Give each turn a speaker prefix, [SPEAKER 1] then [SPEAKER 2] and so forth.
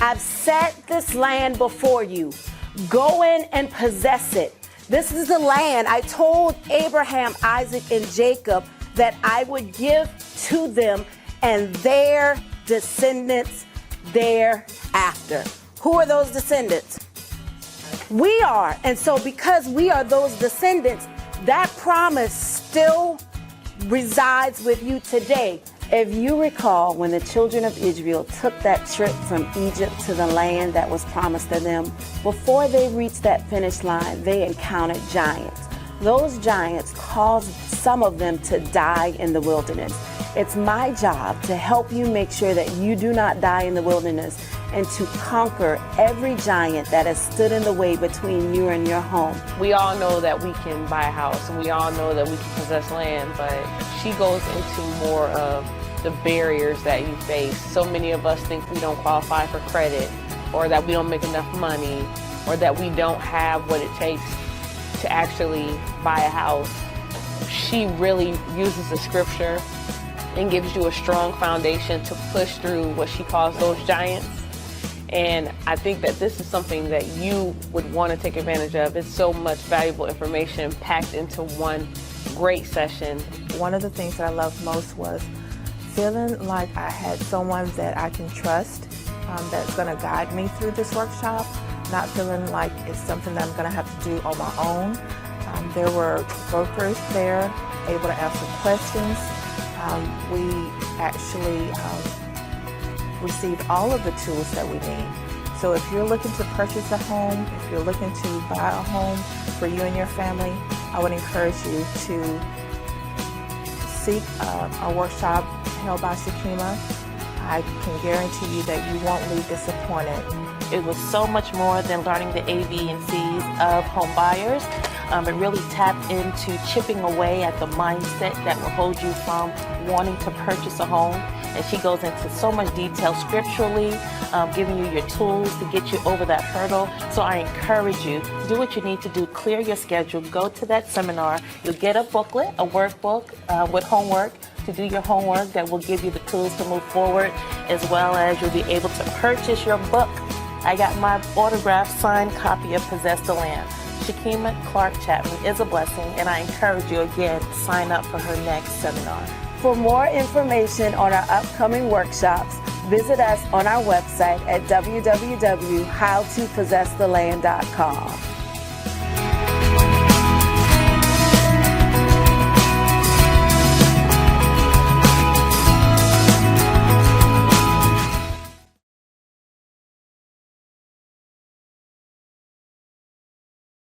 [SPEAKER 1] I've set this land before you. Go in and possess it. This is the land I told Abraham, Isaac, and Jacob that I would give to them and their descendants thereafter. Who are those descendants? We are. And so because we are those descendants, that promise still resides with you today. If you recall, when the children of Israel took that trip from Egypt to the land that was promised to them, before they reached that finish line, they encountered giants. Those giants caused some of them to die in the wilderness. It's my job to help you make sure that you do not die in the wilderness and to conquer every giant that has stood in the way between you and your home.
[SPEAKER 2] We all know that we can buy a house and we all know that we can possess land, but she goes into more of the barriers that you face. So many of us think we don't qualify for credit, or that we don't make enough money, or that we don't have what it takes to actually buy a house. She really uses the scripture and gives you a strong foundation to push through what she calls those giants. And I think that this is something that you would want to take advantage of. It's so much valuable information packed into one great session.
[SPEAKER 3] One of the things that I loved most was feeling like I had someone that I can trust that's going to guide me through this workshop, not feeling like it's something that I'm going to have to do on my own. There were workers there able to answer questions. We actually received all of the tools that we need. So if you're looking to purchase a home, if you're looking to buy a home for you and your family, I would encourage you to seek a workshop held by Shakeima. I can guarantee you that you won't leave disappointed.
[SPEAKER 4] It was so much more than learning the A, B, and C's of home buyers. It really tapped into chipping away at the mindset that will hold you from wanting to purchase a home. And she goes into so much detail scripturally, giving you your tools to get you over that hurdle. So I encourage you to do what you need to do. Clear your schedule. Go to that seminar. You'll get a booklet, a workbook with homework to do your homework that will give you the tools to move forward, as well as you'll be able to purchase your book. I got my autographed signed copy of Possess the Land. Shakeima Clark Chatman is a blessing, and I encourage you again, sign up for her next seminar.
[SPEAKER 1] For more information on our upcoming workshops, visit us on our website at www.howtopossesstheland.com.